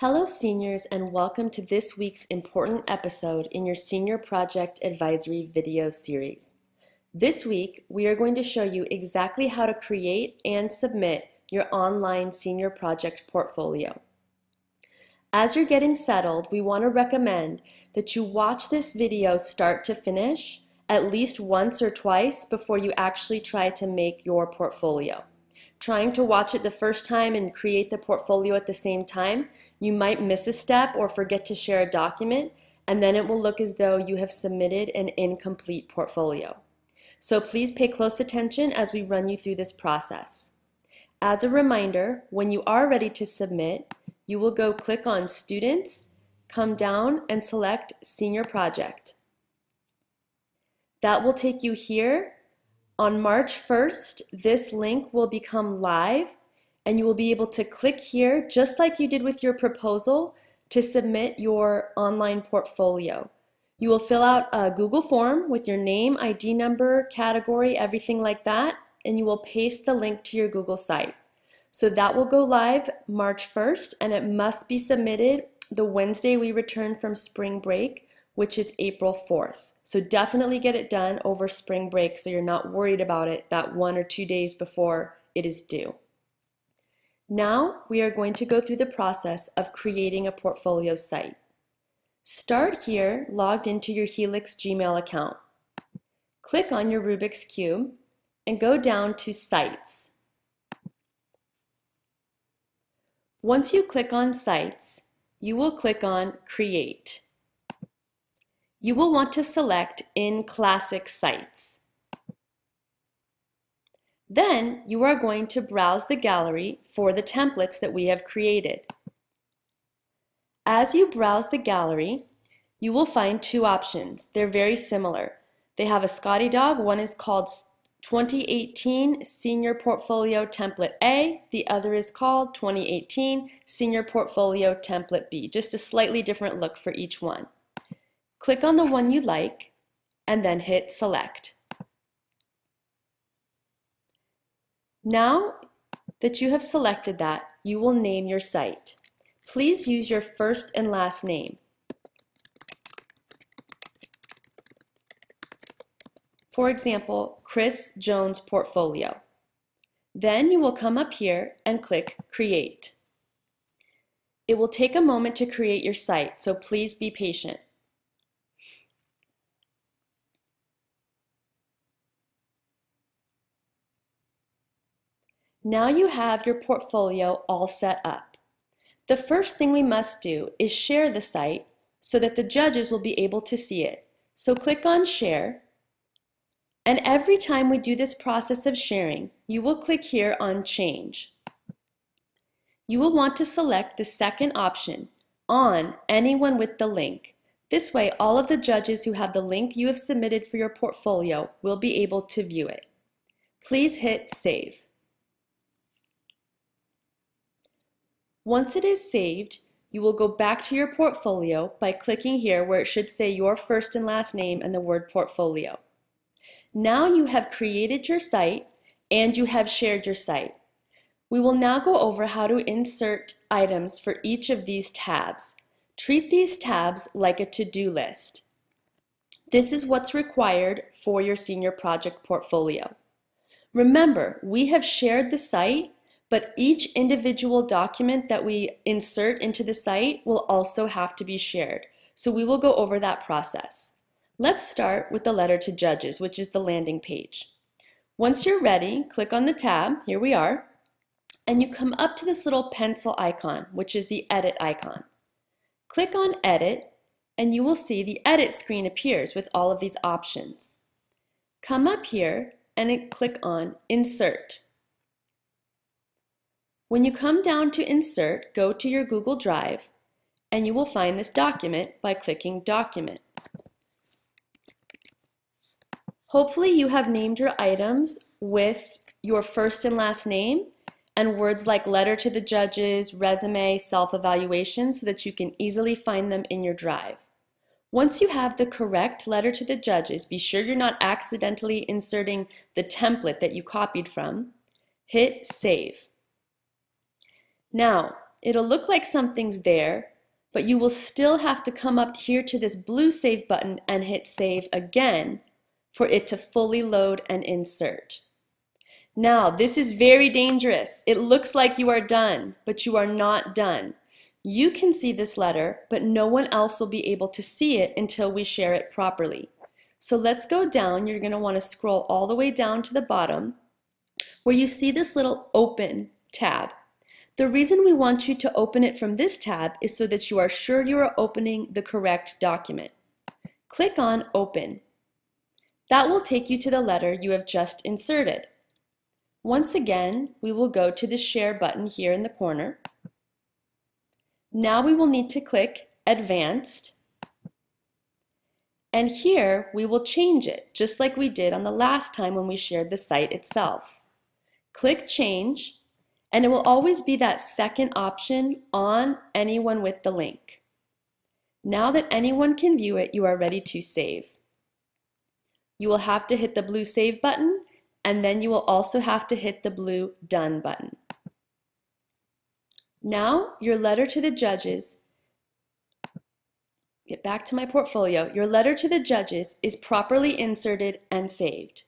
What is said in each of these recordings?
Hello seniors, and welcome to this week's important episode in your Senior Project Advisory video series. This week, we are going to show you exactly how to create and submit your online senior project portfolio. As you're getting settled, we want to recommend that you watch this video start to finish at least once or twice before you actually try to make your portfolio. Trying to watch it the first time and create the portfolio at the same time, you might miss a step or forget to share a document, and then it will look as though you have submitted an incomplete portfolio. So please pay close attention as we run you through this process. As a reminder, when you are ready to submit, you will go click on Students, come down and select Senior Project. That will take you here. On March 1st, this link will become live and you will be able to click here just like you did with your proposal to submit your online portfolio. You will fill out a Google form with your name, ID number, category, everything like that, and you will paste the link to your Google site. So that will go live March 1st and it must be submitted the Wednesday we return from spring break, which is April 4th. So definitely get it done over spring break so you're not worried about it that 1 or 2 days before it is due. Now we are going to go through the process of creating a portfolio site. Start here logged into your Helix Gmail account. Click on your Rubik's Cube and go down to Sites. Once you click on Sites, you will click on Create. You will want to select In Classic Sites. Then you are going to browse the gallery for the templates that we have created. As you browse the gallery, you will find two options. They're very similar. They have a Scotty dog. One is called 2018 Senior Portfolio Template A. The other is called 2018 Senior Portfolio Template B. Just a slightly different look for each one. Click on the one you like and then hit Select. Now that you have selected that, you will name your site. Please use your first and last name. For example, Chris Jones Portfolio. Then you will come up here and click Create. It will take a moment to create your site, so please be patient. Now you have your portfolio all set up. The first thing we must do is share the site so that the judges will be able to see it. So click on Share, and every time we do this process of sharing, you will click here on Change. You will want to select the second option, On Anyone with the Link. This way, all of the judges who have the link you have submitted for your portfolio will be able to view it. Please hit Save. Once it is saved, you will go back to your portfolio by clicking here where it should say your first and last name and the word portfolio. Now you have created your site and you have shared your site. We will now go over how to insert items for each of these tabs. Treat these tabs like a to-do list. This is what's required for your senior project portfolio. Remember, we have shared the site, but each individual document that we insert into the site will also have to be shared. So we will go over that process. Let's start with the letter to judges, which is the landing page. Once you're ready, click on the tab, here we are, and you come up to this little pencil icon, which is the edit icon. Click on Edit, and you will see the edit screen appears with all of these options. Come up here and click on Insert. When you come down to Insert, go to your Google Drive, and you will find this document by clicking Document. Hopefully you have named your items with your first and last name and words like letter to the judges, resume, self-evaluation so that you can easily find them in your drive. Once you have the correct letter to the judges, be sure you're not accidentally inserting the template that you copied from. Hit Save. Now, it'll look like something's there, but you will still have to come up here to this blue Save button and hit Save again for it to fully load and insert. Now, this is very dangerous. It looks like you are done, but you are not done. You can see this letter, but no one else will be able to see it until we share it properly. So let's go down. You're going to want to scroll all the way down to the bottom where you see this little Open tab. The reason we want you to open it from this tab is so that you are sure you are opening the correct document. Click on Open. That will take you to the letter you have just inserted. Once again, we will go to the Share button here in the corner. Now we will need to click Advanced, and here we will change it, just like we did on the last time when we shared the site itself. Click Change, and it will always be that second option on Anyone with the link. Now that anyone can view it, you are ready to save. You will have to hit the blue Save button, and then you will also have to hit the blue Done button. Now, your letter to the judges, get back to my portfolio, your letter to the judges is properly inserted and saved.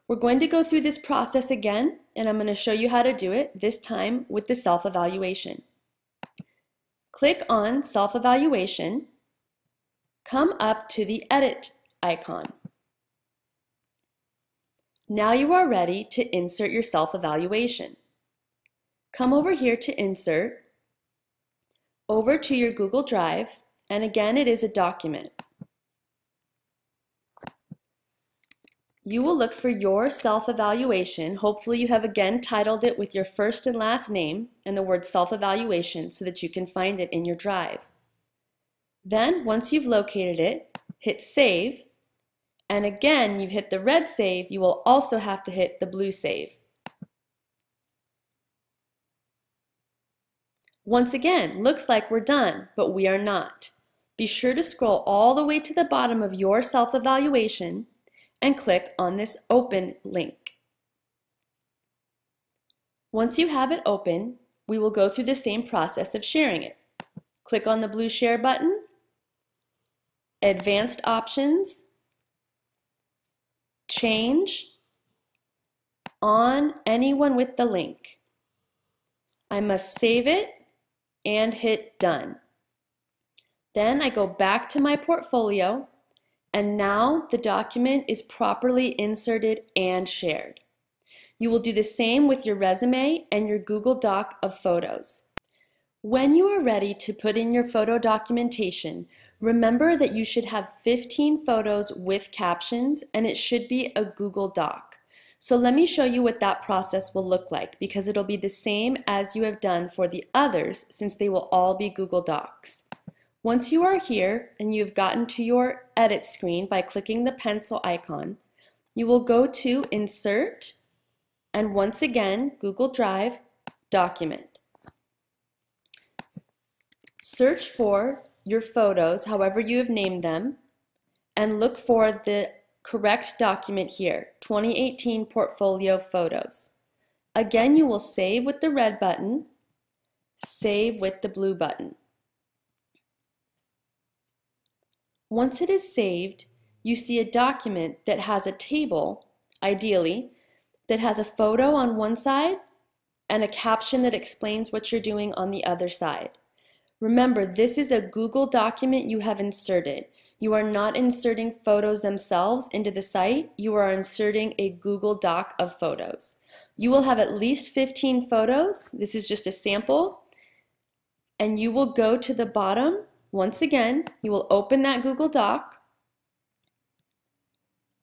We're going to go through this process again, and I'm going to show you how to do it, this time with the self-evaluation. Click on Self-Evaluation, come up to the Edit icon. Now you are ready to insert your self-evaluation. Come over here to Insert, over to your Google Drive, and again it is a document. You will look for your self-evaluation. Hopefully you have again titled it with your first and last name and the word self-evaluation so that you can find it in your drive. Then once you've located it, hit Save, and again you've hit the red Save, you will also have to hit the blue Save. Once again, looks like we're done, but we are not. Be sure to scroll all the way to the bottom of your self-evaluation and click on this Open link. Once you have it open, we will go through the same process of sharing it. Click on the blue Share button, Advanced Options, Change, on Anyone with the link. I must save it and hit Done. Then I go back to my portfolio, and now the document is properly inserted and shared. You will do the same with your resume and your Google Doc of photos. When you are ready to put in your photo documentation, remember that you should have 15 photos with captions, and it should be a Google Doc. So let me show you what that process will look like, because it'll be the same as you have done for the others, since they will all be Google Docs. Once you are here and you've gotten to your edit screen by clicking the pencil icon, you will go to Insert, and once again, Google Drive, Document. Search for your photos, however you have named them, and look for the correct document here, 2018 Portfolio Photos. Again, you will save with the red button, save with the blue button. Once it is saved, you see a document that has a table, ideally, that has a photo on one side and a caption that explains what you're doing on the other side. Remember, this is a Google document you have inserted. You are not inserting photos themselves into the site. You are inserting a Google Doc of photos. You will have at least 15 photos. This is just a sample. And you will go to the bottom. Once again, you will open that Google Doc.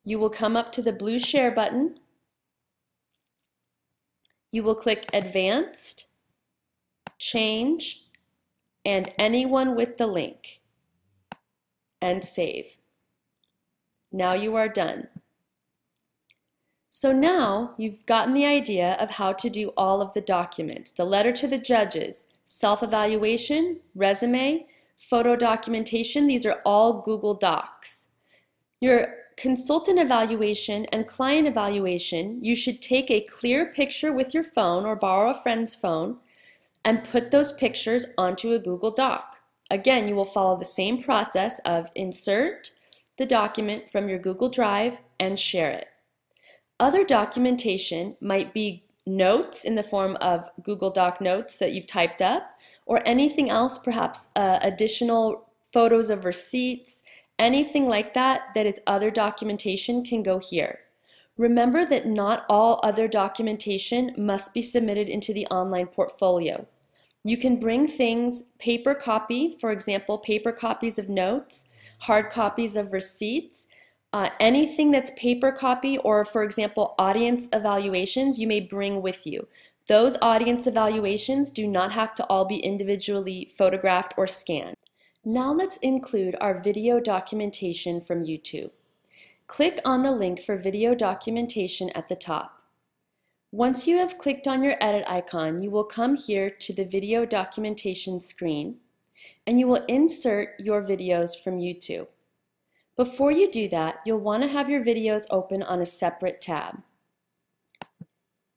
You will come up to the blue Share button. You will click Advanced, Change, and Anyone with the link, and save. Now you are done. So now you've gotten the idea of how to do all of the documents: the letter to the judges, self-evaluation, resume, photo documentation. These are all Google Docs. Your consultant evaluation and client evaluation, you should take a clear picture with your phone or borrow a friend's phone and put those pictures onto a Google Doc. Again, you will follow the same process of insert the document from your Google Drive and share it. Other documentation might be notes in the form of Google Doc notes that you've typed up, or anything else, perhaps additional photos of receipts, anything like that that is other documentation can go here. Remember that not all other documentation must be submitted into the online portfolio. You can bring things paper copy, for example, paper copies of notes, hard copies of receipts, anything that's paper copy, or for example, audience evaluations you may bring with you. Those audience evaluations do not have to all be individually photographed or scanned. Now let's include our video documentation from YouTube. Click on the link for video documentation at the top. Once you have clicked on your edit icon, you will come here to the video documentation screen and you will insert your videos from YouTube. Before you do that, you'll want to have your videos open on a separate tab.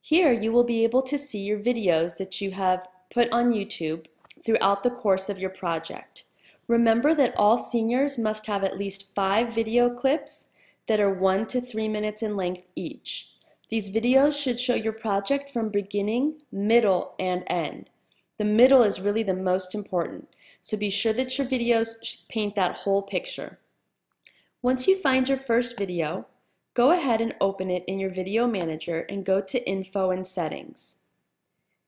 Here you will be able to see your videos that you have put on YouTube throughout the course of your project. Remember that all seniors must have at least 5 video clips that are 1 to 3 minutes in length each. These videos should show your project from beginning, middle, and end. The middle is really the most important, so be sure that your videos paint that whole picture. Once you find your first video, go ahead and open it in your video manager and go to Info and Settings.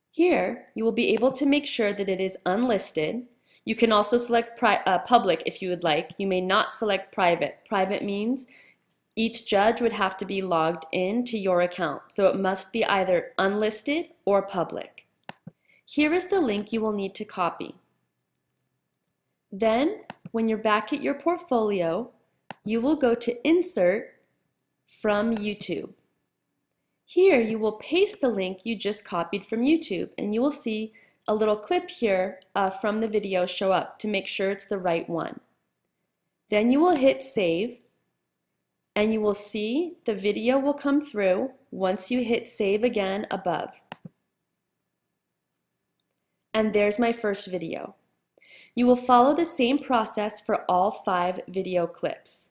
Here, you will be able to make sure that it is unlisted. You can also select public if you would like. You may not select private. Private means each judge would have to be logged in to your account, so it must be either unlisted or public. Here is the link you will need to copy. Then, when you're back at your portfolio, you will go to Insert from YouTube. Here you will paste the link you just copied from YouTube, and you will see a little clip here from the video show up to make sure it's the right one. Then you will hit Save, and you will see the video will come through once you hit Save again above. And there's my first video. You will follow the same process for all 5 video clips.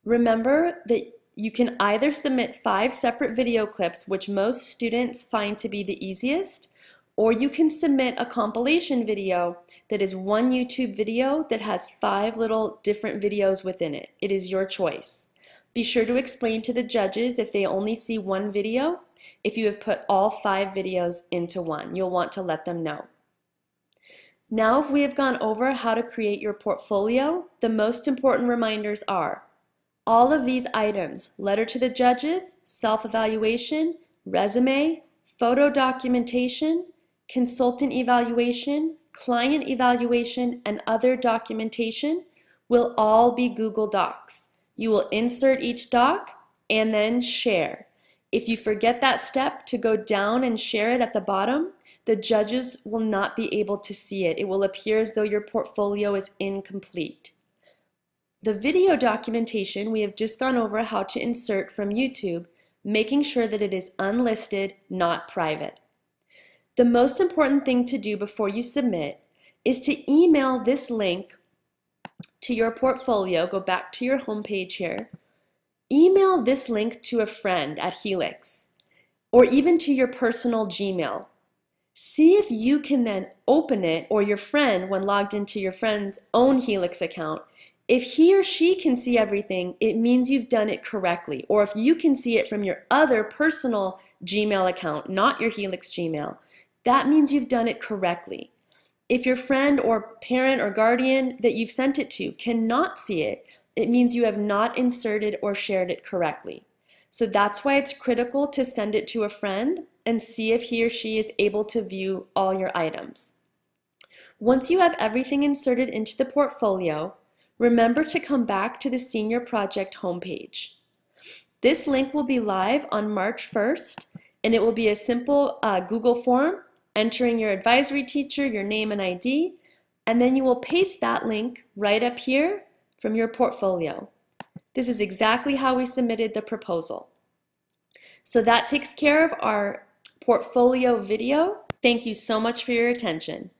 Remember that you can either submit 5 separate video clips, which most students find to be the easiest, or you can submit a compilation video that is one YouTube video that has 5 little different videos within it. It is your choice. Be sure to explain to the judges if they only see one video, if you have put all 5 videos into one. You'll want to let them know. Now, if we have gone over how to create your portfolio, the most important reminders are all of these items: letter to the judges, self-evaluation, resume, photo documentation, consultant evaluation, client evaluation, and other documentation will all be Google Docs. You will insert each doc and then share. If you forget that step to go down and share it at the bottom, the judges will not be able to see it. It will appear as though your portfolio is incomplete. The video documentation, we have just gone over how to insert from YouTube, making sure that it is unlisted, not private. The most important thing to do before you submit is to email this link to your portfolio. Go back to your home page here. Email this link to a friend at Helix, or even to your personal Gmail. See if you can then open it, or your friend, when logged into your friend's own Helix account, if he or she can see everything, it means you've done it correctly. Or if you can see it from your other personal Gmail account, not your Helix Gmail, that means you've done it correctly. If your friend or parent or guardian that you've sent it to cannot see it, it means you have not inserted or shared it correctly. So that's why it's critical to send it to a friend and see if he or she is able to view all your items. Once you have everything inserted into the portfolio, remember to come back to the Senior Project homepage. This link will be live on March 1st, and it will be a simple Google form, entering your advisory teacher, your name and ID, and then you will paste that link right up here from your portfolio. This is exactly how we submitted the proposal. So that takes care of our portfolio video. Thank you so much for your attention.